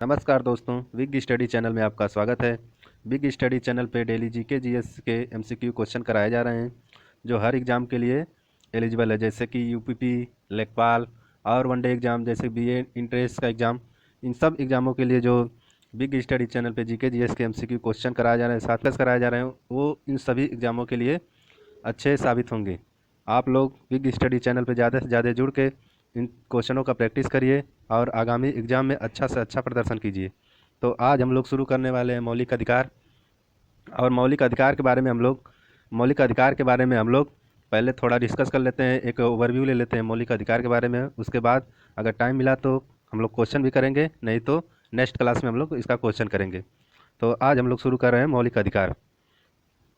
नमस्कार दोस्तों, big study channel में आपका स्वागत है। बिग स्टडी चैनल पे डेली जीके जीएस के एमसीक्यू क्वेश्चन कराए जा रहे हैं जो हर एग्ज़ाम के लिए एलिजिबल है, जैसे कि यूपीपी, लेखपाल और वनडे एग्ज़ाम जैसे बीए इंट्रेंस का एग्ज़ाम। इन सब एग्ज़ामों के लिए जो बिग स्टडी चैनल पे जीके जीएस के एमसीक्यू क्वेश्चन कराए जा रहे हैं, साथ कराए जा रहे हैं, वो इन सभी एग्ज़ामों के लिए अच्छे साबित होंगे। आप लोग बिग स्टडी चैनल पर ज़्यादा से ज़्यादा जुड़ के इन क्वेश्चनों का प्रैक्टिस करिए और आगामी एग्ज़ाम में अच्छा से अच्छा प्रदर्शन कीजिए। तो आज हम लोग शुरू करने वाले हैं मौलिक अधिकार। और मौलिक अधिकार के बारे में हम लोग पहले थोड़ा डिस्कस कर लेते हैं, एक ओवरव्यू ले लेते हैं मौलिक अधिकार के बारे में। उसके बाद अगर टाइम मिला तो हम लोग क्वेश्चन भी करेंगे, नहीं तो नेक्स्ट क्लास में हम लोग इसका क्वेश्चन करेंगे। तो आज हम लोग शुरू कर रहे हैं मौलिक अधिकार।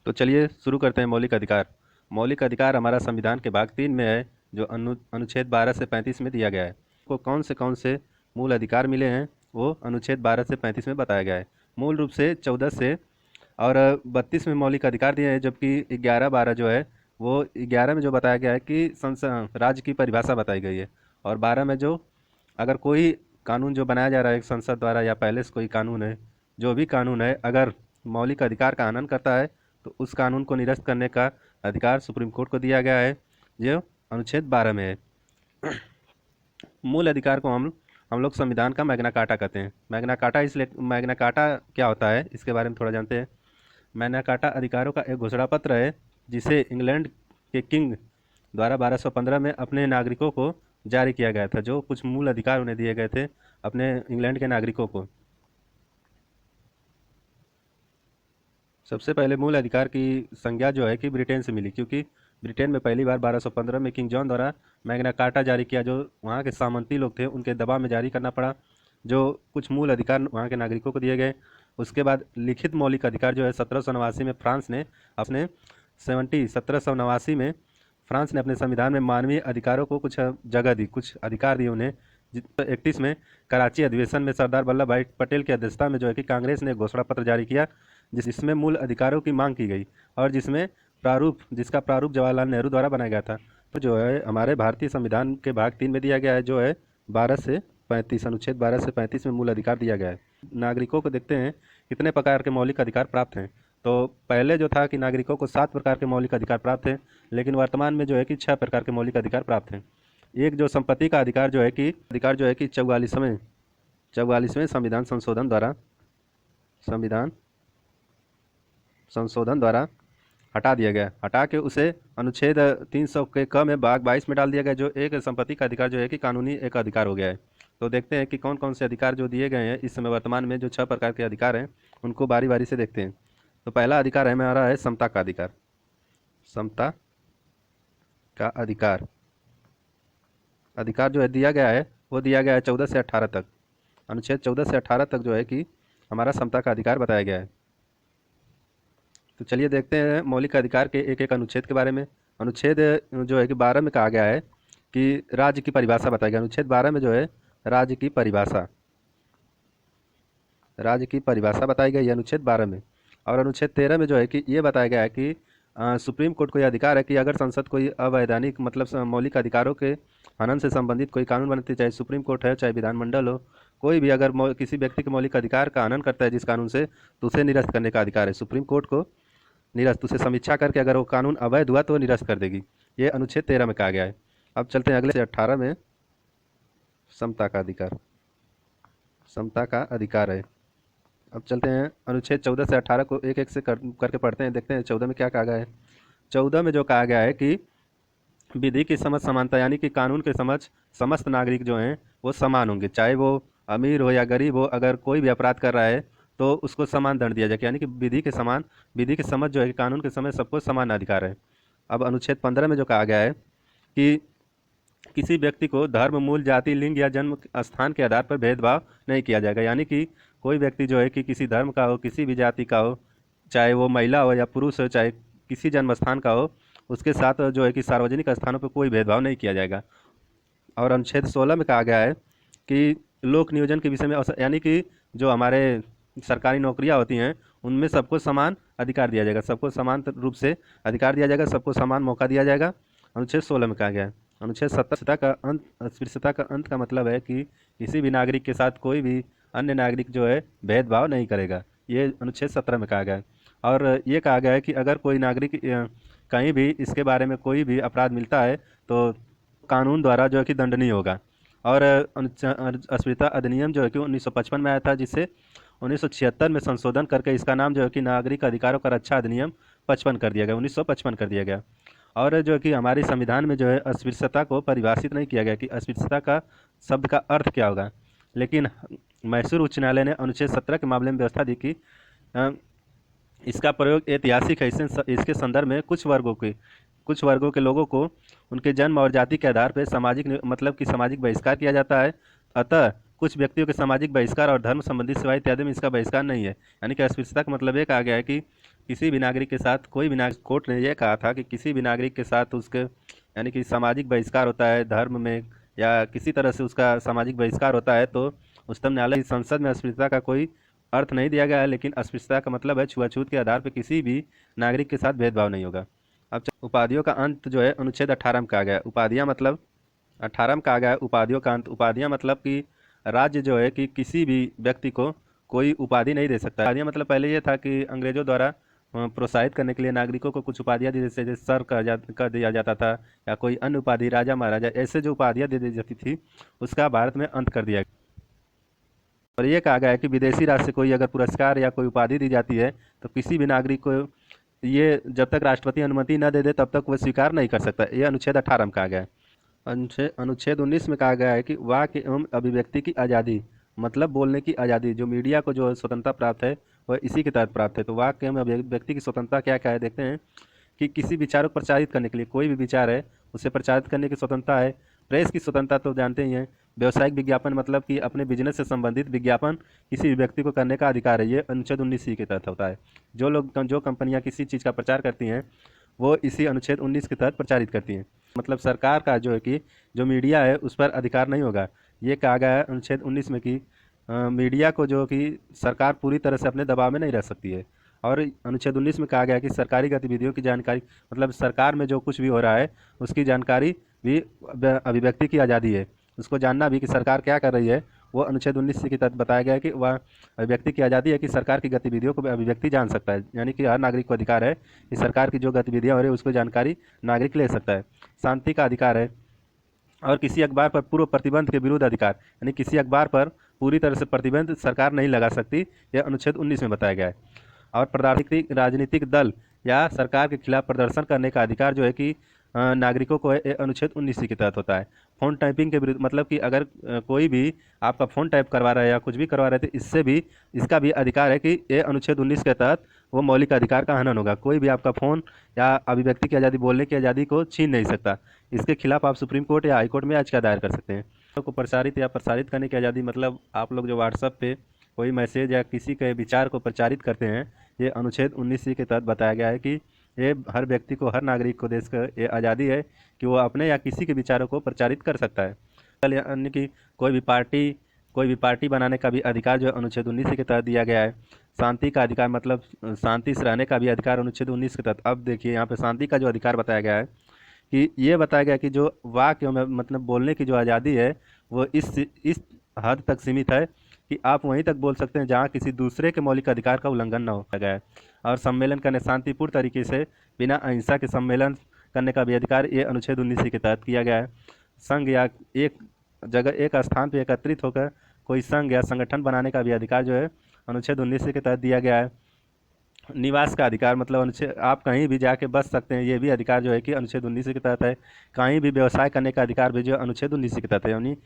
तो चलिए शुरू करते हैं मौलिक अधिकार। मौलिक अधिकार हमारा संविधान के भाग 3 में है, जो अनुच्छेद 12 से 35 में दिया गया है। को कौन से मूल अधिकार मिले हैं वो अनुच्छेद 12 से 35 में बताया गया है। मूल रूप से 14 से और 32 में मौलिक अधिकार दिए हैं, जबकि 11-12 जो है वो 11 में जो बताया गया है कि संसद राज्य की परिभाषा बताई गई है, और 12 में जो अगर कोई कानून जो बनाया जा रहा है संसद द्वारा या पहले से कोई कानून है, जो भी कानून है, अगर मौलिक अधिकार का हनन करता है तो उस कानून को निरस्त करने का अधिकार सुप्रीम कोर्ट को दिया गया है, जो अनुच्छेद 12 में है। मूल अधिकार को हम लोग संविधान का मैग्ना कार्टा कहते हैं। मैग्ना कार्टा क्या होता है इसके बारे में थोड़ा जानते हैं। मैग्ना कार्टा अधिकारों का एक घोषणा पत्र है जिसे इंग्लैंड के किंग द्वारा 1215 में अपने नागरिकों को जारी किया गया था। जो कुछ मूल अधिकार उन्हें दिए गए थे अपने इंग्लैंड के नागरिकों को। सबसे पहले मूल अधिकार की संज्ञा जो है कि ब्रिटेन से मिली, क्योंकि ब्रिटेन में पहली बार 1215 में किंग जॉन द्वारा मैग्ना कार्टा जारी किया, जो वहाँ के सामंती लोग थे उनके दबाव में जारी करना पड़ा, जो कुछ मूल अधिकार वहाँ के नागरिकों को दिए गए। उसके बाद लिखित मौलिक अधिकार जो है 1789 में फ्रांस ने अपने 1789 में फ्रांस ने अपने संविधान में मानवीय अधिकारों को कुछ जगह दी, कुछ अधिकार दिए उन्हें। 31 में कराची अधिवेशन में सरदार वल्लभ भाई पटेल की अध्यक्षता में जो है कि कांग्रेस ने घोषणा पत्र जारी किया, जिसमें मूल अधिकारों की मांग की गई और जिसका प्रारूप जवाहरलाल नेहरू द्वारा बनाया गया था। तो जो है हमारे भारतीय संविधान के भाग 3 में दिया गया है, जो है 12 से 35, अनुच्छेद 12 से 35 में मूल अधिकार दिया गया है। नागरिकों को देखते हैं कितने प्रकार के मौलिक अधिकार प्राप्त हैं। तो पहले जो था कि नागरिकों को 7 प्रकार के मौलिक अधिकार प्राप्त हैं, लेकिन वर्तमान में जो है कि 6 प्रकार के मौलिक अधिकार प्राप्त हैं। एक जो संपत्ति का अधिकार जो है कि 44वें संविधान संशोधन द्वारा हटा दिया गया, हटा के उसे अनुच्छेद 300 के क में भाग 22 में डाल दिया गया, जो एक संपत्ति का अधिकार जो है कि कानूनी एक अधिकार हो गया है। तो देखते हैं कि कौन कौन से अधिकार जो दिए गए हैं इस समय वर्तमान में, जो 6 प्रकार के अधिकार हैं उनको बारी बारी से देखते हैं। तो पहला अधिकार है हमारा है समता का अधिकार। समता का अधिकार जो है दिया गया है वो दिया गया है 14 से 18 तक। अनुच्छेद 14 से 18 तक जो है कि हमारा समता का अधिकार बताया गया है। तो चलिए देखते हैं मौलिक अधिकार के एक एक अनुच्छेद के बारे में। अनुच्छेद जो है कि 12 में कहा गया है कि राज्य की परिभाषा बताई गई। अनुच्छेद 12 में जो है राज्य की परिभाषा बताई गई है अनुच्छेद 12 में। और अनुच्छेद 13 में जो है कि ये बताया गया है कि सुप्रीम कोर्ट को यह अधिकार है कि अगर संसद कोई अवैधानिक मतलब मौलिक अधिकारों के हनन से संबंधित कोई कानून बनती, चाहे सुप्रीम कोर्ट है चाहे विधानमंडल हो, कोई भी अगर किसी व्यक्ति के मौलिक अधिकार का हनन करता है जिस कानून से, तो उसे निरस्त करने का अधिकार है सुप्रीम कोर्ट को। निरस्त उसे समीक्षा करके अगर वो कानून अवैध हुआ तो निरस्त कर देगी। ये अनुच्छेद 13 में कहा गया है। अब चलते हैं अगले से 18 में। समता का अधिकार है। अब चलते हैं अनुच्छेद 14 से 18 को एक एक से करके पढ़ते हैं, देखते हैं 14 में क्या कहा गया है। 14 में जो कहा गया है कि विधि की समझ समानता, यानी कि कानून के समझ समस्त नागरिक जो हैं वो समान होंगे, चाहे वो अमीर हो या गरीब हो। अगर कोई भी अपराध कर रहा है तो उसको समान दंड दिया जाएगा, यानी कि विधि की समझ जो है कानून के समझ सबको समान अधिकार है। अब अनुच्छेद 15 में जो कहा गया है कि किसी व्यक्ति को धर्म, मूल, जाति, लिंग या जन्म स्थान के आधार पर भेदभाव नहीं किया जाएगा, यानी कि कोई व्यक्ति जो है कि किसी धर्म का हो, किसी भी जाति का हो, चाहे वो महिला हो या पुरुष हो, चाहे किसी जन्म स्थान का हो, उसके साथ जो है कि सार्वजनिक स्थानों पर कोई भेदभाव नहीं किया जाएगा। और अनुच्छेद 16 में कहा गया है कि लोक नियोजन के विषय में, यानी कि जो हमारे सरकारी नौकरियां होती हैं उनमें सबको समान अधिकार दिया जाएगा, सबको समान रूप से अधिकार दिया जाएगा, सबको समान मौका दिया जाएगा, अनुच्छेद 16 में कहा गया है। अनुच्छेद 17 का अंत, अस्पृश्यता का अंत का मतलब है कि किसी भी नागरिक के साथ कोई भी अन्य नागरिक जो है भेदभाव नहीं करेगा, ये अनुच्छेद 17 में कहा गया है। और ये कहा गया है कि अगर कोई नागरिक कहीं भी इसके बारे में कोई भी अपराध मिलता है तो कानून द्वारा जो है कि दंडनीय होगा। और अस्पृश्यता अधिनियम जो है कि 1955 में आया था, जिससे 1976 में संशोधन करके इसका नाम जो है कि नागरिक अधिकारों का रक्षा अधिनियम 55 कर दिया गया, 1955 कर दिया गया। और जो है कि हमारे संविधान में जो है अस्पृश्यता को परिभाषित नहीं किया गया कि अस्पृश्यता का शब्द का अर्थ क्या होगा, लेकिन मैसूर उच्च न्यायालय ने अनुच्छेद 17 के मामले में व्यवस्था दी कि अ, इसका प्रयोग ऐतिहासिक है। इसके संदर्भ में कुछ वर्गों के लोगों को उनके जन्म और जाति के आधार पर मतलब कि सामाजिक बहिष्कार किया जाता है। अतः कुछ व्यक्तियों के सामाजिक बहिष्कार और धर्म संबंधी सेवा इत्यादि में इसका बहिष्कार नहीं है। यानी कि अस्पृश्यता का मतलब ये कहा गया है कि किसी भी नागरिक के साथ कोई भी नागरिक, कोर्ट ने यह कहा था कि किसी भी नागरिक के साथ उसके यानी कि सामाजिक बहिष्कार होता है धर्म में या किसी तरह से उसका सामाजिक बहिष्कार होता है, तो उच्चतम न्यायालय की संसद में अस्पृश्यता का कोई अर्थ नहीं दिया गया है, लेकिन अस्पृश्यता का मतलब है छुआछूत के आधार पर किसी भी नागरिक के साथ भेदभाव नहीं होगा। अब उपाधियों का अंत जो है अनुच्छेद 18 में कहा गया है। उपाधियाँ मतलब 18 में कहा गया है उपाधियों का अंत। उपाधियाँ मतलब कि राज्य जो है कि किसी भी व्यक्ति को कोई उपाधि नहीं दे सकता। उपाधियाँ मतलब पहले ये था कि अंग्रेजों द्वारा प्रोत्साहित करने के लिए नागरिकों को कुछ उपाधियाँ दी, जैसे सर कर दिया जाता था या कोई अन्य उपाधि, राजा महाराजा, ऐसे जो उपाधियाँ दे दी जाती थी उसका भारत में अंत कर दिया गया। और ये कहा गया है कि विदेशी राष्ट्र से कोई अगर पुरस्कार या कोई उपाधि दी जाती है तो किसी भी नागरिक को ये जब तक राष्ट्रपति अनुमति न दे दे तब तक वह स्वीकार नहीं कर सकता। ये अनुच्छेद 18 में कहा गया है। अनुच्छेद 19 में कहा गया है कि वाक एवं अभिव्यक्ति की आज़ादी मतलब बोलने की आज़ादी, जो मीडिया को जो स्वतंत्रता प्राप्त है वह इसी के तहत प्राप्त है। तो वाक एवं अभिव्यक्ति की स्वतंत्रता क्या क्या है देखते हैं कि किसी विचार को प्रचारित करने के लिए, कोई भी विचार है उसे प्रचारित करने की स्वतंत्रता है। प्रेस की स्वतंत्रता तो जानते ही हैं। व्यावसायिक विज्ञापन मतलब कि अपने बिजनेस से संबंधित विज्ञापन किसी भी व्यक्ति को करने का अधिकार है, ये अनुच्छेद 19 के तहत होता है। जो कंपनियां किसी चीज़ का प्रचार करती हैं वो इसी अनुच्छेद 19 के तहत प्रचारित करती हैं। मतलब सरकार का जो है कि जो मीडिया है उस पर अधिकार नहीं होगा। ये कहा गया है अनुच्छेद 19 में कि मीडिया को जो कि सरकार पूरी तरह से अपने दबाव में नहीं रह सकती है। और अनुच्छेद 19 में कहा गया है कि सरकारी गतिविधियों की जानकारी मतलब सरकार में जो कुछ भी हो रहा है उसकी जानकारी भी अभिव्यक्ति की आज़ादी है, उसको जानना भी कि सरकार क्या कर रही है वो अनुच्छेद 19 के तहत बताया गया है कि वह अभिव्यक्ति की आज़ादी है कि सरकार की गतिविधियों को अभिव्यक्ति जान सकता है। यानी कि हर नागरिक को अधिकार है कि सरकार की जो गतिविधियाँ हो रही है उसको जानकारी नागरिक ले सकता है। शांति का अधिकार है और किसी अखबार पर पूर्व प्रतिबंध के विरुद्ध अधिकार, यानी किसी अखबार पर पूरी तरह से प्रतिबंध सरकार नहीं लगा सकती, यह अनुच्छेद 19 में बताया गया है। और राजनीतिक दल या सरकार के खिलाफ प्रदर्शन करने का अधिकार जो है कि नागरिकों को है, अनुच्छेद 19 के तहत होता है। फ़ोन टैपिंग के विरुद्ध मतलब कि अगर कोई भी आपका फ़ोन टैप करवा रहा है या कुछ भी करवा रहे थे, इसका भी अधिकार है कि ये अनुच्छेद 19 के तहत वो मौलिक अधिकार का हनन होगा। कोई भी आपका फ़ोन या अभिव्यक्ति की आज़ादी, बोलने की आज़ादी को छीन नहीं सकता। इसके खिलाफ आप सुप्रीम कोर्ट या हाई कोर्ट में याचिका दायर कर सकते हैं। को प्रसारित या प्रसारित करने की आज़ादी मतलब आप लोग जो व्हाट्सएप पे कोई मैसेज या किसी के विचार को प्रचारित करते हैं, ये अनुच्छेद 19 के तहत बताया गया है कि ये हर व्यक्ति को, हर नागरिक को देश का ये आज़ादी है कि वो अपने या किसी के विचारों को प्रचारित कर सकता है। अन्य की कोई भी पार्टी बनाने का भी अधिकार जो है अनुच्छेद 19 के तहत दिया गया है। शांति का अधिकार मतलब शांति से रहने का भी अधिकार अनुच्छेद 19 के तहत। अब देखिए यहाँ पे शांति का जो अधिकार बताया गया है कि ये बताया गया कि जो वाक एवं मतलब बोलने की जो आज़ादी है वो इस हद तक सीमित है कि आप वहीं तक बोल सकते हैं जहाँ किसी दूसरे के मौलिक अधिकार का उल्लंघन न हो गया है। और सम्मेलन करने शांतिपूर्ण तरीके से बिना अहिंसा के सम्मेलन करने का भी अधिकार ये अनुच्छेद 19 के तहत किया गया है। संघ या एक स्थान पर एकत्रित होकर कोई संघ या संगठन बनाने का भी अधिकार जो है अनुच्छेद 19 के तहत दिया गया है। निवास का अधिकार मतलब अनुच्छेद आप कहीं भी जाके बस सकते हैं, ये भी अधिकार जो है कि अनुच्छेद 19 के तहत है। कहीं भी व्यवसाय करने का अधिकार भी जो अनुच्छेद 19 के तहत है। यानी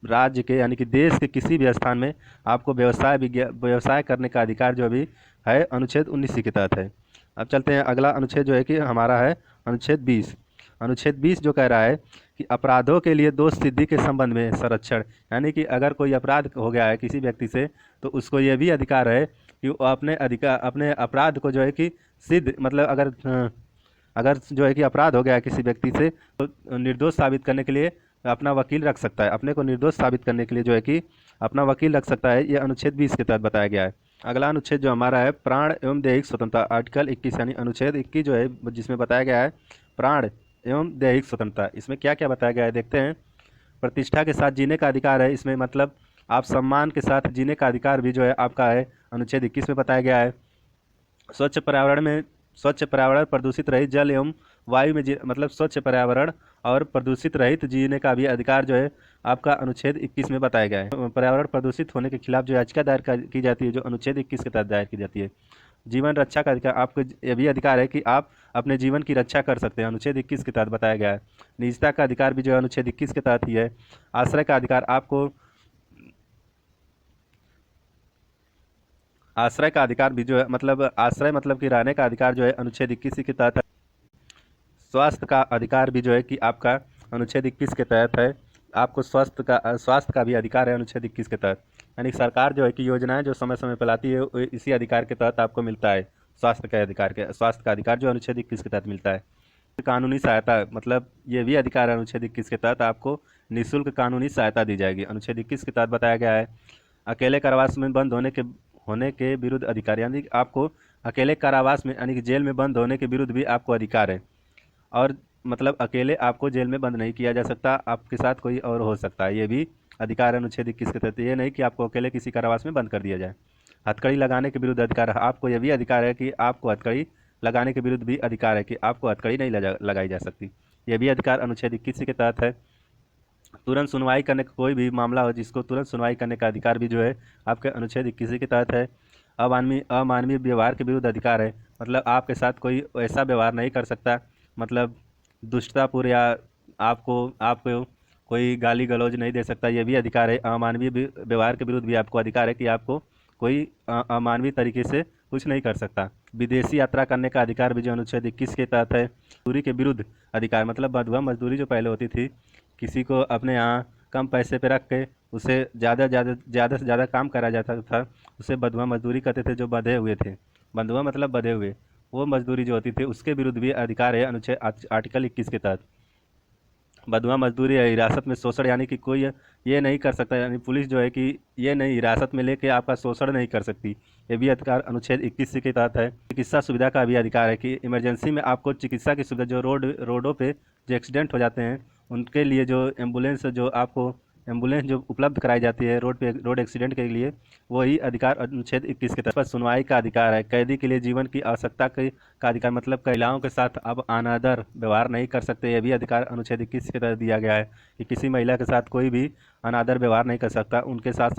राज्य के यानी कि देश के किसी भी स्थान में आपको व्यवसाय करने का अधिकार जो भी है अनुच्छेद 19 के तहत है। अब चलते हैं अगला अनुच्छेद जो है कि हमारा है अनुच्छेद 20। अनुच्छेद 20 जो कह रहा है कि अपराधों के लिए दोष सिद्धि के संबंध में संरक्षण, यानी कि अगर कोई अपराध हो गया है किसी व्यक्ति से तो उसको ये भी अधिकार है कि वो अपने अपराध को जो है कि सिद्ध मतलब अगर जो है कि अपराध हो गया है किसी व्यक्ति से तो निर्दोष साबित करने के लिए अपना वकील रख सकता है। अपने को निर्दोष साबित करने के लिए जो है कि अपना वकील रख सकता है। ये अनुच्छेद 20 के तहत बताया गया है। अगला अनुच्छेद जो हमारा है प्राण एवं दैहिक स्वतंत्रता, आर्टिकल 21 यानी अनुच्छेद 21 जो है जिसमें बताया गया है प्राण एवं दैहिक स्वतंत्रता। इसमें क्या क्या बताया गया है देखते हैं। प्रतिष्ठा के साथ जीने का अधिकार है। इसमें मतलब आप सम्मान के साथ जीने का अधिकार भी जो है आपका है, अनुच्छेद 21 में बताया गया है। स्वच्छ पर्यावरण में स्वच्छ पर्यावरण, प्रदूषित रहित जल एवं वायु में मतलब स्वच्छ पर्यावरण और प्रदूषित रहित जीने का भी अधिकार जो है आपका अनुच्छेद 21 में बताया गया है। पर्यावरण प्रदूषित होने के खिलाफ जो याचिका दायर की जाती है, जो अनुच्छेद 21 के तहत दायर की जाती है। जीवन रक्षा का अधिकार, आपको ये भी अधिकार है कि आप अपने जीवन की रक्षा कर सकते हैं, अनुच्छेद 21 के तहत बताया गया है। निजता का अधिकार भी जो है अनुच्छेद 21 के तहत ही है। आश्रय का अधिकार, आपको आश्रय का अधिकार भी जो है मतलब आश्रय मतलब कि रहने का अधिकार जो है अनुच्छेद 21 के तहत है। स्वास्थ्य का अधिकार भी जो है कि आपका अनुच्छेद 21 के तहत है। आपको स्वास्थ्य का भी अधिकार है अनुच्छेद 21 के तहत। यानी सरकार जो है कि योजनाएं जो समय समय पर लाती है, वो इसी अधिकार के तहत आपको मिलता है। स्वास्थ्य का अधिकार जो अनुच्छेद 21 के तहत मिलता है। कानूनी सहायता, मतलब ये भी अधिकार है अनुच्छेद 21 के तहत, आपको निःशुल्क कानूनी सहायता दी जाएगी, अनुच्छेद 21 के तहत बताया गया है। अकेले कारावास में बंद होने के विरुद्ध अधिकार, यानी कि आपको अकेले कारावास में यानी कि जेल में बंद होने के विरुद्ध भी आपको अधिकार है। और मतलब अकेले आपको जेल में बंद नहीं किया जा सकता, आपके साथ कोई और हो सकता है, ये भी अधिकार है अनुच्छेद 21 के तहत। ये नहीं कि आपको अकेले किसी कारावास में बंद कर दिया जाए। हथकड़ी लगाने के विरुद्ध अधिकार, आपको यह भी अधिकार है कि आपको हथकड़ी लगाने के विरुद्ध भी अधिकार है कि आपको हथकड़ी नहीं लगाई जा सकती, यह भी अधिकार अनुच्छेद 21 के तहत है। तुरंत सुनवाई करने का, कोई भी मामला हो जिसको तुरंत सुनवाई करने का अधिकार भी जो है आपके अनुच्छेद 21 के तहत है। अमानवीय व्यवहार के विरुद्ध अधिकार है, मतलब आपके साथ कोई ऐसा व्यवहार नहीं कर सकता, मतलब दुष्टतापूर्ण या आपको आपको कोई गाली गलौज नहीं दे सकता, ये भी अधिकार है। अमानवीय व्यवहार के विरुद्ध भी आपको अधिकार है कि आपको कोई अमानवीय तरीके से कुछ नहीं कर सकता। विदेशी यात्रा करने का अधिकार भी जो अनुच्छेद 21 के तहत है। मजदूरी के विरुद्ध अधिकार, मतलब बंधुआ मजदूरी जो पहले होती थी, किसी को अपने यहाँ कम पैसे पे रख के उसे ज़्यादा से ज़्यादा काम करा जाता था, उसे बंधुआ मजदूरी कहते थे, जो बंधे हुए थे। बंधुआ मतलब बंधे हुए, वो मजदूरी जो होती थी उसके विरुद्ध भी अधिकार है अनुच्छेद आर्टिकल 21 के तहत। बंधुआ मजदूरी या हिरासत में शोषण, यानी कि कोई ये नहीं कर सकता, यानी पुलिस जो है कि ये नहीं हिरासत में लेके आपका शोषण नहीं कर सकती, ये भी अधिकार अनुच्छेद 21 के तहत है। चिकित्सा सुविधा का भी अधिकार है कि इमरजेंसी में आपको चिकित्सा की सुविधा, जो रोडों पे जो एक्सीडेंट हो जाते हैं उनके लिए जो एम्बुलेंस जो उपलब्ध कराई जाती है रोड एक्सीडेंट के लिए, वही अधिकार अनुच्छेद 21 के तहत। पर सुनवाई का अधिकार है। कैदी के लिए जीवन की आवश्यकता का अधिकार, मतलब महिलाओं के साथ अब अनादर व्यवहार नहीं कर सकते, यह भी अधिकार अनुच्छेद 21 के तहत दिया गया है कि किसी महिला के साथ कोई भी अनादर व्यवहार नहीं कर सकता, उनके साथ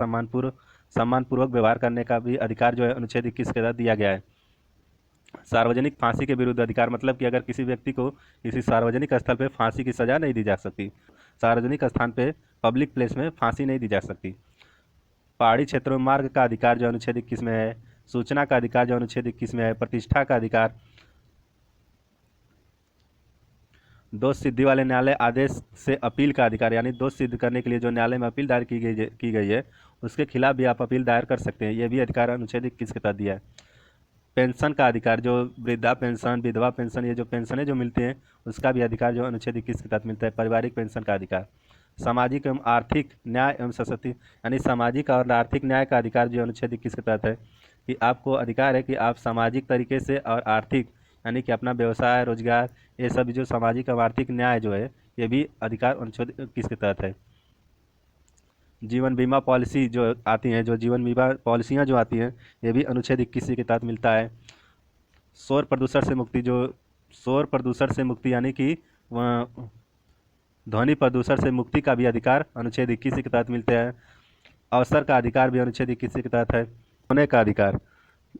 सम्मानपूर्वक व्यवहार करने का भी अधिकार जो है अनुच्छेद 21 के तहत दिया गया है। सार्वजनिक फांसी के विरुद्ध अधिकार, मतलब कि अगर किसी व्यक्ति को किसी सार्वजनिक स्थल पर फांसी की सजा नहीं दी जा सकती, सार्वजनिक स्थान पे पब्लिक प्लेस में फांसी नहीं दी जा सकती। पहाड़ी क्षेत्रों में मार्ग का अधिकार जो अनुच्छेद 21 में है। सूचना का अधिकार जो अनुच्छेद 21 में है। प्रतिष्ठा का अधिकार, दोष सिद्धि वाले न्यायालय आदेश से अपील का अधिकार, यानी दोष सिद्ध करने के लिए जो न्यायालय में अपील दायर की गई है उसके खिलाफ भी आप अपील दायर कर सकते हैं, यह भी अधिकार अनुच्छेद 21 के तहत दिया है। पेंशन का अधिकार, जो वृद्धा पेंशन, विधवा पेंशन, ये जो पेंशनें जो मिलती हैं उसका भी अधिकार जो अनुच्छेद 21 के तहत मिलता है। पारिवारिक पेंशन का अधिकार। सामाजिक एवं आर्थिक न्याय एवं सशक्ति, यानी सामाजिक और आर्थिक न्याय का अधिकार जो अनुच्छेद 21 के तहत है कि आपको अधिकार है कि आप सामाजिक तरीके से और आर्थिक, यानी कि अपना व्यवसाय, रोजगार, ये सब जो सामाजिक और आर्थिक न्याय जो है ये भी अधिकार अनुच्छेद 21 के तहत है। जीवन बीमा पॉलिसी जो आती हैं, जो जीवन बीमा पॉलिसियाँ जो आती हैं, ये भी अनुच्छेद 21 के तहत मिलता है। शोर प्रदूषण से मुक्ति, जो शोर प्रदूषण से मुक्ति यानी कि ध्वनि प्रदूषण से मुक्ति का भी अधिकार अनुच्छेद 21 के तहत मिलते हैं। अवसर का अधिकार भी अनुच्छेद 21 के तहत है। सोने का अधिकार,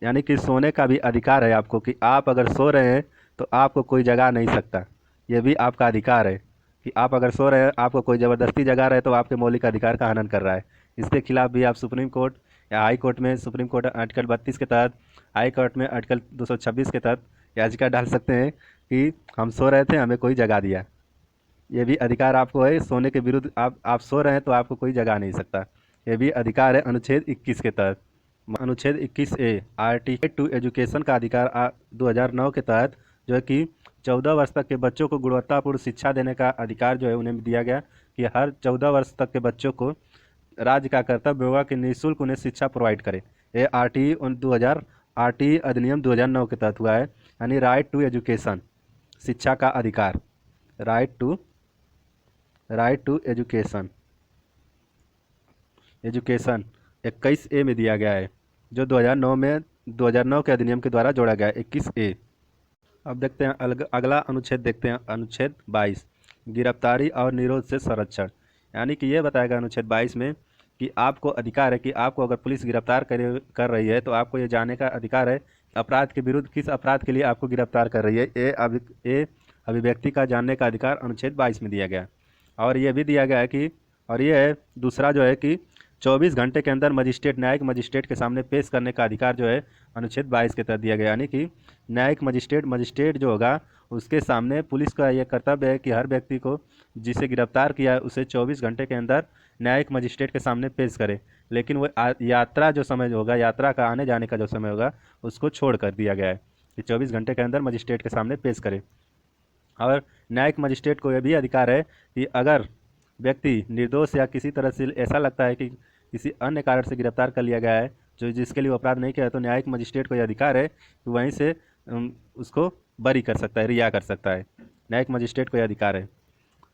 यानी कि सोने का भी अधिकार है आपको कि आप अगर सो रहे हैं तो आपको कोई जगा नहीं सकता, ये भी आपका अधिकार है कि आप अगर सो रहे हैं, आपको कोई ज़बरदस्ती जगा रहा है तो आपके मौलिक अधिकार का हनन कर रहा है। इसके खिलाफ भी आप सुप्रीम कोर्ट या हाई कोर्ट में, सुप्रीम कोर्ट आर्टिकल 32 के तहत, हाई कोर्ट में आर्टिकल 226 के तहत याचिका डाल सकते हैं कि हम सो रहे थे, हमें कोई जगा दिया। ये भी अधिकार आपको है, सोने के विरुद्ध आप सो रहे हैं तो आपको कोई जगा नहीं सकता, ये भी अधिकार है अनुच्छेद 21 के तहत। अनुच्छेद 21A आर्टिकल टू एजुकेशन का अधिकार 2009 के तहत जो है कि 14 वर्ष तक के बच्चों को गुणवत्तापूर्ण शिक्षा देने का अधिकार जो है उन्हें दिया गया कि हर 14 वर्ष तक के बच्चों को राज्य का कर्तव्य होगा कि निःशुल्क उन्हें शिक्षा प्रोवाइड करे। ये आरटीई अधिनियम 2009 के तहत हुआ है, यानी राइट टू एजुकेशन, शिक्षा का अधिकार, right to education. Education 21A में दिया गया है, जो 2009 के अधिनियम के द्वारा जोड़ा गया है, 21A। अब देखते हैं अगला अनुच्छेद, देखते हैं अनुच्छेद 22, गिरफ्तारी और निरोध से संरक्षण। यानी कि ये बताएगा अनुच्छेद 22 में कि आपको अधिकार है कि आपको अगर पुलिस गिरफ्तार कर रही है तो आपको ये जानने का अधिकार है अपराध के विरुद्ध किस अपराध के लिए आपको गिरफ्तार कर रही है। ये अभिव्यक्ति का जानने का अधिकार अनुच्छेद 22 में दिया गया। और ये भी दिया गया है कि, और ये है दूसरा जो है कि 24 घंटे के अंदर मजिस्ट्रेट, न्यायिक मजिस्ट्रेट के सामने पेश करने का अधिकार जो है अनुच्छेद 22 के तहत दिया गया। यानी कि न्यायिक मजिस्ट्रेट जो होगा उसके सामने पुलिस का यह कर्तव्य है कि हर व्यक्ति को जिसे गिरफ्तार किया है उसे 24 घंटे के अंदर न्यायिक मजिस्ट्रेट के सामने पेश करे। लेकिन वो यात्रा जो समय होगा, यात्रा का आने जाने का जो समय होगा उसको छोड़ कर दिया गया है कि 24 घंटे के अंदर मजिस्ट्रेट के सामने पेश करे। और न्यायिक मजिस्ट्रेट को यह भी अधिकार है कि अगर व्यक्ति निर्दोष या किसी तरह से ऐसा लगता है कि किसी अन्य कारण से गिरफ्तार कर लिया गया है जो जिसके लिए वो अपराध नहीं किया है, तो न्यायिक मजिस्ट्रेट को यह अधिकार है कि वहीं से उसको बरी कर सकता है, रिहा कर सकता है। न्यायिक मजिस्ट्रेट को यह अधिकार है।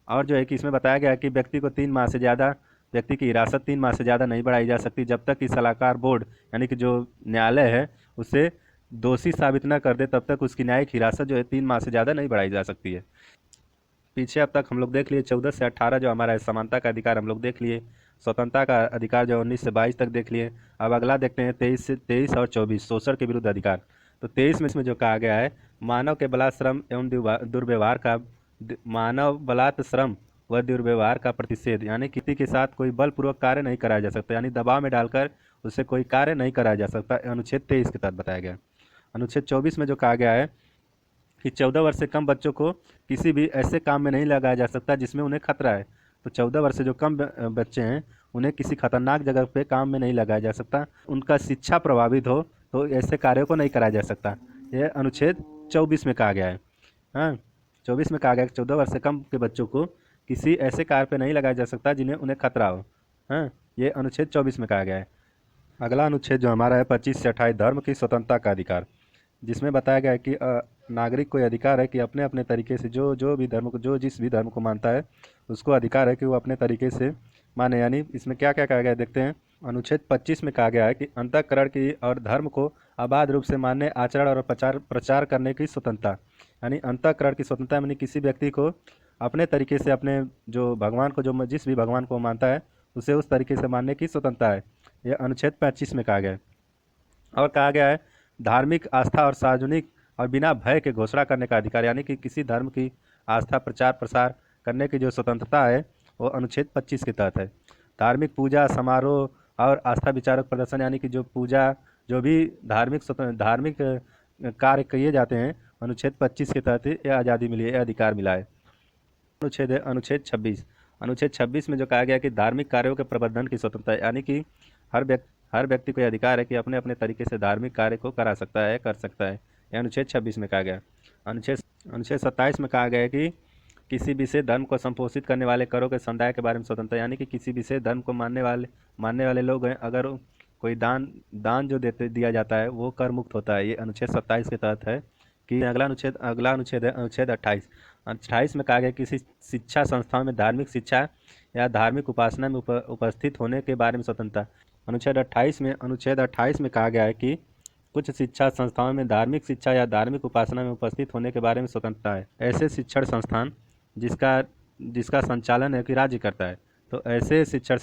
और जो है कि इसमें बताया गया है कि व्यक्ति को 3 माह से ज़्यादा, व्यक्ति की हिरासत 3 माह से ज़्यादा नहीं बढ़ाई जा सकती जब तक कि सलाहकार बोर्ड यानी कि जो न्यायालय है उसे दोषी साबित न कर दे, तब तक उसकी न्यायिक हिरासत जो है 3 माह से ज़्यादा नहीं बढ़ाई जा सकती है। पीछे अब तक हम लोग देख लिए 14 से 18 जो हमारा है समानता का अधिकार हम लोग देख लिए, स्वतंत्रता का अधिकार जो 19 से 22 तक देख लिए। अब अगला देखते हैं 23 और 24 शोषण के विरुद्ध अधिकार। तो 23 में इसमें जो कहा गया है, मानव के बलात्श्रम एवं दुर्व्यवहार का, मानव बलात्श्रम व दुर्व्यवहार का प्रतिषेध, यानी किसी के साथ कोई बलपूर्वक कार्य नहीं कराया जा सकता, यानी दबाव में डालकर उससे कोई कार्य नहीं कराया जा सकता, अनुच्छेद 23 के तहत बताया गया। अनुच्छेद 24 में जो कहा गया है कि 14 वर्ष से कम बच्चों को किसी भी ऐसे काम में नहीं लगाया जा सकता जिसमें उन्हें खतरा है। तो 14 वर्ष से जो कम बच्चे हैं उन्हें किसी खतरनाक जगह पे काम में नहीं लगाया जा सकता, उनका शिक्षा प्रभावित हो तो ऐसे कार्यों को नहीं कराया जा सकता। यह अनुच्छेद 24 में कहा गया है। हाँ, 24 में कहा गया है कि 14 वर्ष से कम के बच्चों को किसी ऐसे कार्य पे नहीं लगाया जा सकता जिन्हें उन्हें खतरा हो। हाँ, ये अनुच्छेद 24 में कहा गया है। अगला अनुच्छेद जो हमारा है 25 से 28, धर्म की स्वतंत्रता का अधिकार, जिसमें बताया गया है कि नागरिक को अधिकार है कि अपने अपने तरीके से जो भी धर्म को, जो जिस भी धर्म को मानता है उसको अधिकार है कि वो अपने तरीके से माने। यानी इसमें क्या क्या कहा गया है देखते हैं। अनुच्छेद 25 में कहा गया है कि अंतःकरण की और धर्म को अबाध रूप से मानने, आचरण और प्रचार करने की स्वतंत्रता, यानी अंतःकरण की स्वतंत्रता, यानी किसी व्यक्ति को अपने तरीके से अपने जो भगवान को, जो जिस भी भगवान को मानता है उसे उस तरीके से मानने की स्वतंत्रता है। यह अनुच्छेद 25 में कहा गया है। और कहा गया है धार्मिक आस्था और सार्वजनिक और बिना भय के घोषणा करने का अधिकार, यानी कि किसी धर्म की आस्था प्रचार प्रसार करने की जो स्वतंत्रता है वो अनुच्छेद 25 के तहत है। धार्मिक पूजा समारोह और आस्था विचारक प्रदर्शन, यानी कि जो पूजा, जो भी धार्मिक कार्य किए जाते हैं अनुच्छेद 25 के तहत यह आज़ादी मिली है, यह अधिकार मिला है। अनुच्छेद है अनुच्छेद 26। अनुच्छेद 26 में जो कहा गया कि धार्मिक कार्यों के प्रबंधन की स्वतंत्रता है, यानी कि हर व्यक्ति को यह अधिकार है कि अपने अपने तरीके से धार्मिक कार्य को करा सकता है, कर सकता है। यह अनुच्छेद 26 में कहा गया। अनुच्छेद 27 में कहा गया है कि किसी विशेष धर्म को संपोषित करने वाले करों के समुदाय के बारे में स्वतंत्रता, यानी कि किसी विशेष धर्म को मानने वाले लोग हैं, अगर कोई दान जो दिया जाता है वो कर मुक्त होता है। ये अनुच्छेद 27 के तहत है। कि अगला अनुच्छेद है अनुच्छेद 28। 28 में कहा गया किसी शिक्षा संस्थाओं में धार्मिक शिक्षा या धार्मिक उपासना में उपस्थित होने के बारे में स्वतंत्रता। अनुच्छेद 28 में कहा गया है कि कुछ शिक्षा संस्थाओं में धार्मिक शिक्षा या धार्मिक उपासना में उपस्थित होने के बारे में स्वतंत्रता है। ऐसे शिक्षण संस्थान जिसका संचालन है कि राज्य करता है, तो ऐसे शिक्षण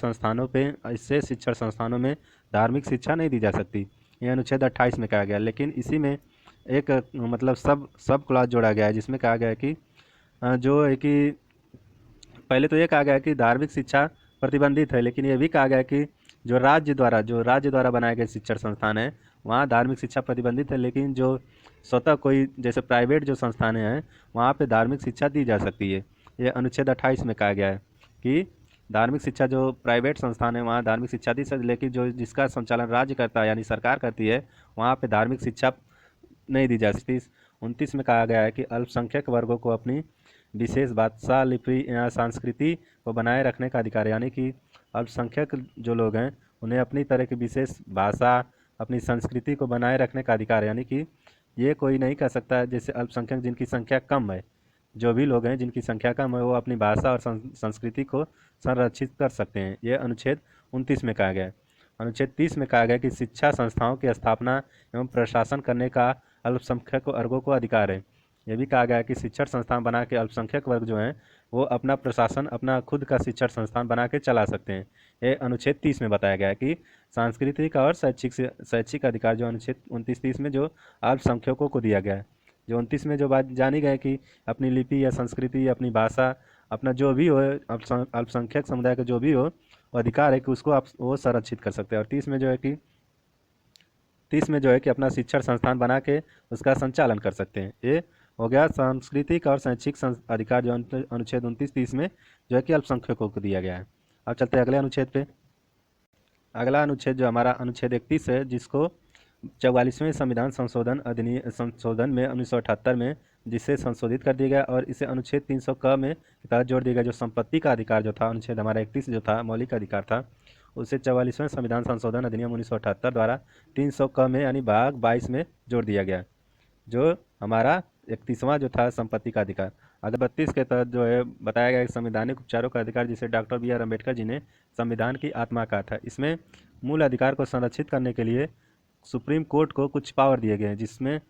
संस्थानों में धार्मिक शिक्षा नहीं दी जा सकती। यह अनुच्छेद 28 में कहा गया। लेकिन इसी में एक मतलब सब क्लॉज जोड़ा गया है जिसमें कहा गया है कि जो है कि पहले तो ये कहा गया है कि धार्मिक शिक्षा प्रतिबंधित है, लेकिन ये भी कहा गया है कि जो राज्य द्वारा बनाए गए शिक्षण संस्थान हैं वहाँ धार्मिक शिक्षा प्रतिबंधित है, लेकिन जो स्वतः कोई जैसे प्राइवेट जो संस्थानें हैं वहाँ पे धार्मिक शिक्षा दी जा सकती है। ये अनुच्छेद 28 में कहा गया है कि धार्मिक शिक्षा जो प्राइवेट संस्थान है वहाँ धार्मिक शिक्षा दी सकती, लेकिन जो जिसका संचालन राज्य करता है यानी सरकार करती है वहाँ पे धार्मिक शिक्षा नहीं दी जा सकती। 29 में कहा गया है कि अल्पसंख्यक वर्गों को अपनी विशेष भाषा, लिपि या संस्कृति को बनाए रखने का अधिकार, यानी कि अल्पसंख्यक जो लोग हैं उन्हें अपनी तरह की विशेष भाषा, अपनी संस्कृति को बनाए रखने का अधिकार, यानी कि ये कोई नहीं कर सकता। जैसे अल्पसंख्यक जिनकी संख्या कम है, जो भी लोग हैं जिनकी संख्या कम है वो अपनी भाषा और संस्कृति को संरक्षित कर सकते हैं। ये अनुच्छेद 29 में कहा गया है। अनुच्छेद 30 में कहा गया कि शिक्षा संस्थाओं की स्थापना एवं प्रशासन करने का अल्पसंख्यक वर्गों को अधिकार है। यह भी कहा गया है कि शिक्षण संस्थान बना के अल्पसंख्यक वर्ग जो हैं वो अपना प्रशासन, अपना खुद का शिक्षण संस्थान बना के चला सकते हैं। ये अनुच्छेद 30 में बताया गया है कि सांस्कृतिक और शैक्षिक अधिकार जो अनुच्छेद 29-30 में जो अल्पसंख्यकों को दिया गया है। जो 29 में जो बात जानी गई कि अपनी लिपि या संस्कृति, अपनी भाषा, अपना जो भी हो, अल्पसंख्यक समुदाय का जो भी हो, वो अधिकार है कि उसको आप वो संरक्षित कर सकते हैं। और 30 में जो है कि अपना शिक्षण संस्थान बना के उसका संचालन कर सकते हैं। ये हो गया सांस्कृतिक और शैक्षिक अधिकार जो अनुच्छेद 29-30 में जो है कि अल्पसंख्यकों को दिया गया है। अब चलते हैं अगले अनुच्छेद पे। अगला अनुच्छेद जो हमारा अनुच्छेद 31 है, जिसको 44वें संविधान संशोधन में 1978 में जिसे संशोधित कर दिया गया और इसे अनुच्छेद 300 क में के तहत जोड़ दिया गया। जो संपत्ति का अधिकार जो था, अनुच्छेद हमारा 31 जो था मौलिक अधिकार था, उसे 44वें संविधान संशोधन अधिनियम 1978 द्वारा 300 क में यानी भाग 22 में जोड़ दिया गया। जो हमारा 31वां जो था संपत्ति का अधिकार। अगर 32 के तहत जो है बताया गया संवैधानिक उपचारों का अधिकार, जिसे doctor B are Ambedkar ji ने संविधान की आत्मा कहा था। इसमें मूल अधिकार को संरक्षित करने के लिए सुप्रीम कोर्ट को कुछ पावर दिए गए हैं, जिसमें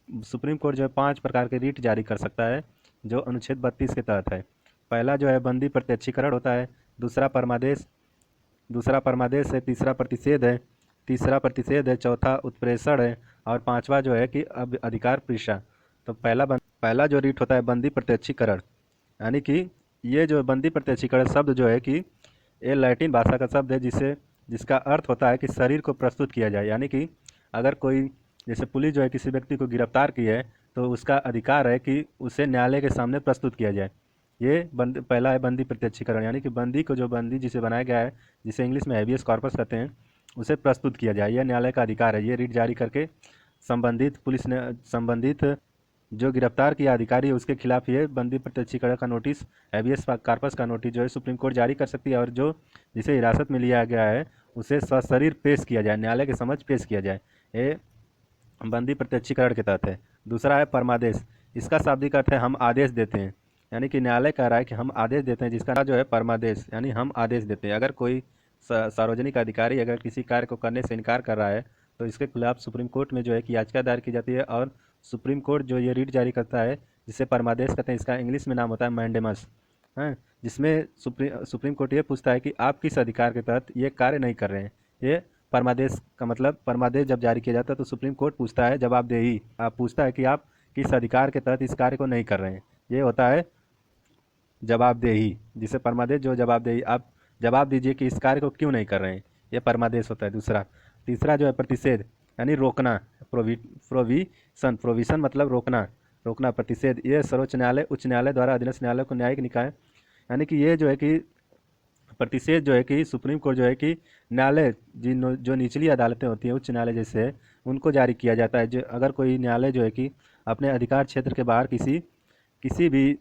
सुप्रीम कोर्ट जो है 5 प्रकार के रीट जारी कर सकता है, जो अनुच्छेद 32 के तहत है। पहला जो है बंदी प्रत्यक्षीकरण होता है, दूसरा परमादेश है, तीसरा प्रतिषेध है, चौथा उत्प्रेषण है और पांचवा जो है कि अब अधिकार परीक्षा। तो पहला जो रीट होता है बंदी प्रत्यक्षीकरण, यानी कि ये जो बंदी प्रत्यक्षीकरण शब्द जो है कि ये लैटिन भाषा का शब्द है, जिसका अर्थ होता है कि शरीर को प्रस्तुत किया जाए। यानी कि अगर कोई, जैसे पुलिस जो है किसी व्यक्ति को गिरफ्तार की है तो उसका अधिकार है कि उसे न्यायालय के सामने प्रस्तुत किया जाए। ये पहला है बंदी प्रत्यक्षीकरण, यानी कि बंदी जिसे बनाया गया है, जिसे इंग्लिश में हैबियस कॉर्पस कहते हैं, उसे प्रस्तुत किया जाए। यह न्यायालय का अधिकार है। ये रीट जारी करके संबंधित जो गिरफ्तार किया अधिकारी है उसके खिलाफ ये बंदी प्रत्यक्षीकरण का नोटिस, हैबियस कॉर्पस का नोटिस जो है सुप्रीम कोर्ट जारी कर सकती है। और जो जिसे हिरासत में लिया गया है उसे सशरीर पेश किया जाए, न्यायालय के समक्ष पेश किया जाए। ये बंदी प्रत्यक्षीकरण के तहत है। दूसरा है परमादेश। इसका शाब्दिक अर्थ है हम आदेश देते हैं, यानी कि न्यायालय कह रहा है कि हम आदेश देते हैं, जिसका जो है परमादेश, यानी हम आदेश देते हैं। अगर कोई सार्वजनिक अधिकारी अगर किसी कार्य को करने से इनकार कर रहा है तो इसके खिलाफ सुप्रीम कोर्ट में जो है कि याचिका दायर की जाती है और सुप्रीम कोर्ट जो ये रीट जारी करता है, जिसे परमादेश कहते हैं, इसका इंग्लिश में नाम होता है मैंडेमस, है, जिसमें सुप्रीम कोर्ट ये पूछता है कि आप किस अधिकार के तहत ये कार्य नहीं कर रहे हैं। ये परमादेश का मतलब, परमादेश जब जारी किया जाता है तो सुप्रीम कोर्ट पूछता है जवाबदेही, आप पूछता है कि आप किस अधिकार के तहत इस कार्य को नहीं कर रहे हैं। ये होता है जवाबदेही, जिसे परमादेश जो जवाबदेही, आप जवाब दीजिए कि इस कार्य को क्यों नहीं कर रहे हैं, ये परमादेश होता है। तीसरा जो है प्रतिषेध, यानी रोकना, प्रोविशन मतलब रोकना प्रतिषेध। ये सर्वोच्च न्यायालय, उच्च न्यायालय द्वारा अधीनस्थ न्यायालय को न्यायिक निकाय, यानी कि ये जो है कि प्रतिषेध जो है कि सुप्रीम कोर्ट जो है कि न्यायालय जो निचली अदालतें होती हैं, उच्च न्यायालय जैसे है, उनको जारी किया जाता है। जो अगर कोई न्यायालय जो है कि अपने अधिकार क्षेत्र के बाहर किसी भी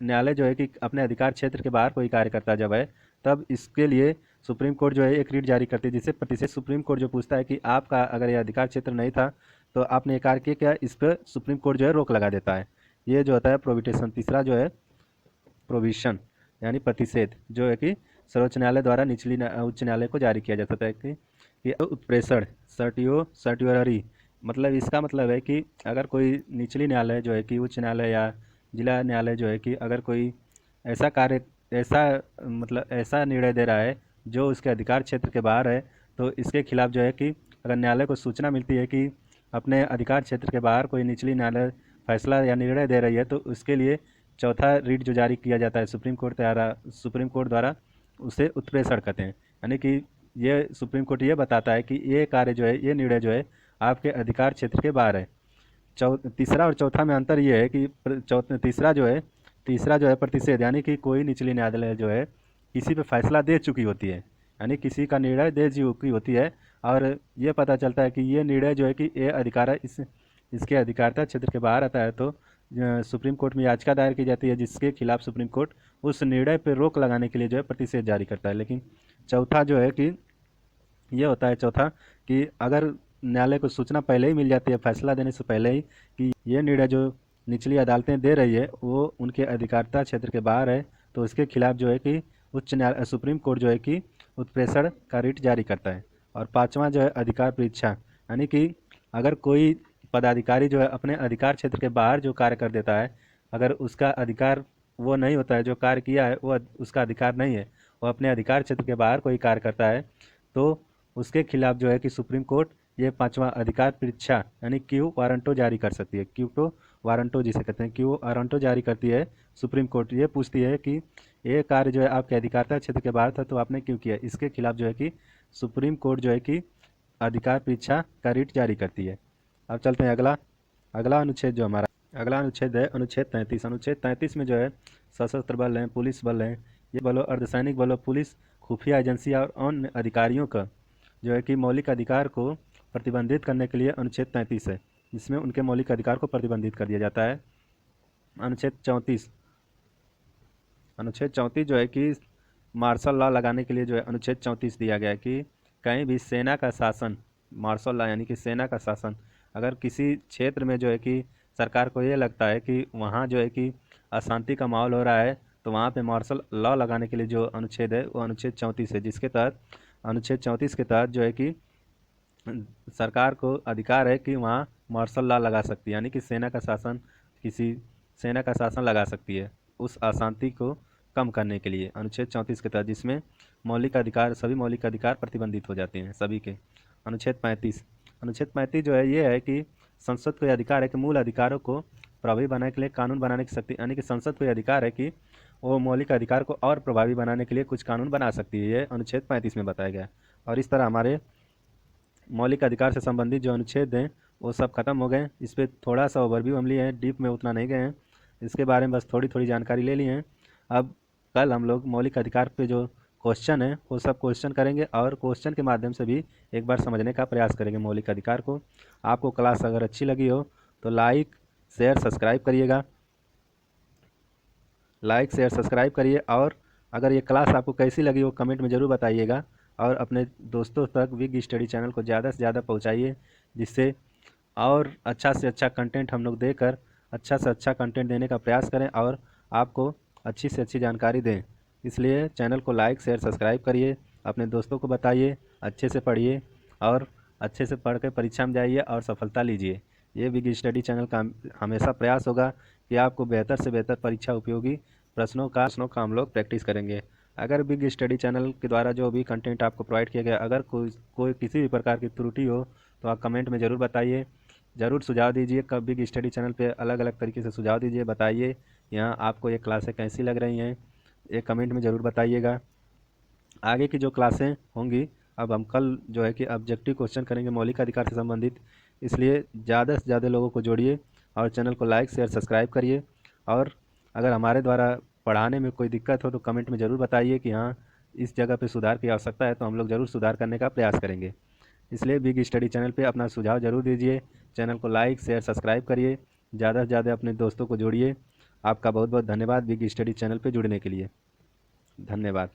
न्यायालय जो है कि अपने अधिकार क्षेत्र के बाहर कोई कार्य करता जब है, तब इसके लिए सुप्रीम कोर्ट जो है एक रीट जारी करती है, जिससे प्रतिषेध सुप्रीम कोर्ट जो पूछता है कि आपका अगर यह अधिकार क्षेत्र नहीं था तो आपने ये कार्य किया, इस पर सुप्रीम कोर्ट जो है रोक लगा देता है। ये जो होता है प्रोविटेशन। तीसरा जो है प्रोविशन, यानी प्रतिषेध, जो है कि सर्वोच्च न्यायालय द्वारा उच्च न्यायालय को जारी किया जाता है। कि उत्प्रेषण, सर्टियोररी, मतलब इसका मतलब है कि अगर कोई निचली न्यायालय जो है कि उच्च न्यायालय या जिला न्यायालय जो है कि अगर कोई ऐसा निर्णय दे रहा है जो उसके अधिकार क्षेत्र के बाहर है, तो इसके खिलाफ जो है कि अगर न्यायालय को सूचना मिलती है कि अपने अधिकार क्षेत्र के बाहर कोई निचली न्यायालय फैसला या निर्णय दे रही है, तो उसके लिए चौथा रीट जो जारी किया जाता है सुप्रीम कोर्ट द्वारा, उसे उत्प्रेषण कहते हैं। यानी कि ये सुप्रीम कोर्ट ये बताता है कि ये कार्य जो है, ये निर्णय जो है आपके अधिकार क्षेत्र के बाहर है। तीसरा और चौथा में अंतर ये है कि तीसरा जो है प्रतिषेध, यानी कि कोई निचली न्यायालय जो है किसी पे फैसला दे चुकी होती है, यानी किसी का निर्णय दे चुकी होती है और ये पता चलता है कि ये निर्णय जो है कि ये अधिकार है, इसके अधिकारिता क्षेत्र के बाहर आता है, तो सुप्रीम कोर्ट में याचिका दायर की जाती है, जिसके खिलाफ सुप्रीम कोर्ट उस निर्णय पर रोक लगाने के लिए जो है प्रतिषेध जारी करता है। लेकिन चौथा जो है कि ये होता है कि अगर न्यायालय को सूचना पहले ही मिल जाती है, फैसला देने से पहले ही, कि ये निर्णय जो निचली अदालतें दे रही है वो उनके अधिकारिता क्षेत्र के बाहर है, तो उसके खिलाफ जो है कि सुप्रीम कोर्ट जो है कि उत्प्रेषण का रिट जारी करता है। और पाँचवा जो है अधिकार परीक्षा, यानी कि अगर कोई पदाधिकारी जो है अपने अधिकार क्षेत्र के बाहर जो कार्य कर देता है, अगर उसका अधिकार वो नहीं होता है, जो कार्य किया है वो उसका अधिकार नहीं है, वो अपने अधिकार क्षेत्र के बाहर कोई कार्य करता है, तो उसके खिलाफ जो है कि सुप्रीम कोर्ट ये पांचवा अधिकार परीक्षा यानी क्यू वारंटो जारी कर सकती है। क्यूटो वारंटो जिसे कहते हैं, क्यू वारंटो जारी करती है सुप्रीम कोर्ट। ये पूछती है कि ये कार्य जो है आपके अधिकारता क्षेत्र के बाहर था तो आपने क्यों किया। इसके खिलाफ जो है कि सुप्रीम कोर्ट जो है कि अधिकार परीक्षा का रिट जारी करती है। अब चलते हैं अगला अगला अनुच्छेद जो हमारा अगला अनुच्छेद है अनुच्छेद 33। अनुच्छेद 33 में जो है सशस्त्र बल हैं, पुलिस बल हैं, ये बलों, अर्धसैनिक बलों, पुलिस, खुफिया एजेंसी और अन्य अधिकारियों का जो है कि मौलिक अधिकार को प्रतिबंधित करने के लिए अनुच्छेद 33 है, जिसमें उनके मौलिक अधिकार को प्रतिबंधित कर दिया जाता है। अनुच्छेद 34 जो है कि मार्शल लॉ लगाने के लिए जो है अनुच्छेद 34 दिया गया है कि कहीं भी सेना का शासन, मार्शल लॉ यानी कि सेना का शासन, अगर किसी क्षेत्र में जो है कि सरकार को ये लगता है कि वहाँ जो है कि अशांति का माहौल हो रहा है, तो वहाँ पे मार्शल लॉ लगाने के लिए जो अनुच्छेद है वो अनुच्छेद 34 है, जिसके तहत अनुच्छेद 34 के तहत जो है कि सरकार को अधिकार है कि वहाँ मार्शल लॉ लगा सकती है, यानी कि किसी सेना का शासन लगा सकती है उस अशांति को कम करने के लिए अनुच्छेद 34 के तहत, जिसमें सभी मौलिक अधिकार प्रतिबंधित हो जाते हैं सभी के। अनुच्छेद 35 जो है ये है कि संसद को यह अधिकार है कि मूल अधिकारों को प्रभावी बनाने के लिए कानून बनाने की शक्ति, यानी कि संसद को यह अधिकार है कि वो मौलिक अधिकार को और प्रभावी बनाने के लिए कुछ कानून बना सकती है, ये अनुच्छेद 35 में बताया गया है। और इस तरह हमारे मौलिक अधिकार से संबंधित जो अनुच्छेद हैं वो सब खत्म हो गए। इस पर थोड़ा सा ओवरव्यू हम लिए हैं, डीप में उतना नहीं गए हैं, इसके बारे में बस थोड़ी थोड़ी जानकारी ले ली है। अब कल हम लोग मौलिक अधिकार पे जो क्वेश्चन है वो सब क्वेश्चन करेंगे और क्वेश्चन के माध्यम से भी एक बार समझने का प्रयास करेंगे मौलिक अधिकार को। आपको क्लास अगर अच्छी लगी हो तो लाइक शेयर सब्सक्राइब करिए और अगर ये क्लास आपको कैसी लगी हो कमेंट में ज़रूर बताइएगा और अपने दोस्तों तक बिग स्टडी चैनल को ज़्यादा से ज़्यादा पहुँचाइए, जिससे और अच्छा से अच्छा कंटेंट हम लोग देकर अच्छा से अच्छा कंटेंट देने का प्रयास करें और आपको अच्छी से अच्छी जानकारी दें। इसलिए चैनल को लाइक शेयर सब्सक्राइब करिए, अपने दोस्तों को बताइए, अच्छे से पढ़िए और अच्छे से पढ़ कर परीक्षा में जाइए और सफलता लीजिए। ये बिग स्टडी चैनल का हमेशा प्रयास होगा कि आपको बेहतर से बेहतर परीक्षा उपयोगी प्रश्नों का हम लोग प्रैक्टिस करेंगे। अगर बिग स्टडी चैनल के द्वारा जो भी कंटेंट आपको प्रोवाइड किया गया, अगर कोई किसी भी प्रकार की त्रुटि हो तो आप कमेंट में ज़रूर बताइए, ज़रूर सुझाव दीजिए। कब बिग स्टडी चैनल पे अलग अलग तरीके से सुझाव दीजिए, बताइए यहाँ आपको ये क्लासें कैसी लग रही हैं, ये कमेंट में ज़रूर बताइएगा। आगे की जो क्लासें होंगी, अब हम कल जो है कि ऑब्जेक्टिव क्वेश्चन करेंगे मौलिक अधिकार से संबंधित, इसलिए ज़्यादा से ज़्यादा लोगों को जोड़िए और चैनल को लाइक शेयर सब्सक्राइब करिए। और अगर हमारे द्वारा पढ़ाने में कोई दिक्कत हो तो कमेंट में ज़रूर बताइए कि हाँ इस जगह पे सुधार की आवश्यकता है, तो हम लोग ज़रूर सुधार करने का प्रयास करेंगे। इसलिए बिग स्टडी चैनल पे अपना सुझाव ज़रूर दीजिए, चैनल को लाइक शेयर सब्सक्राइब करिए, ज़्यादा से ज़्यादा अपने दोस्तों को जोड़िए। आपका बहुत बहुत धन्यवाद बिग स्टडी चैनल पे जुड़ने के लिए। धन्यवाद।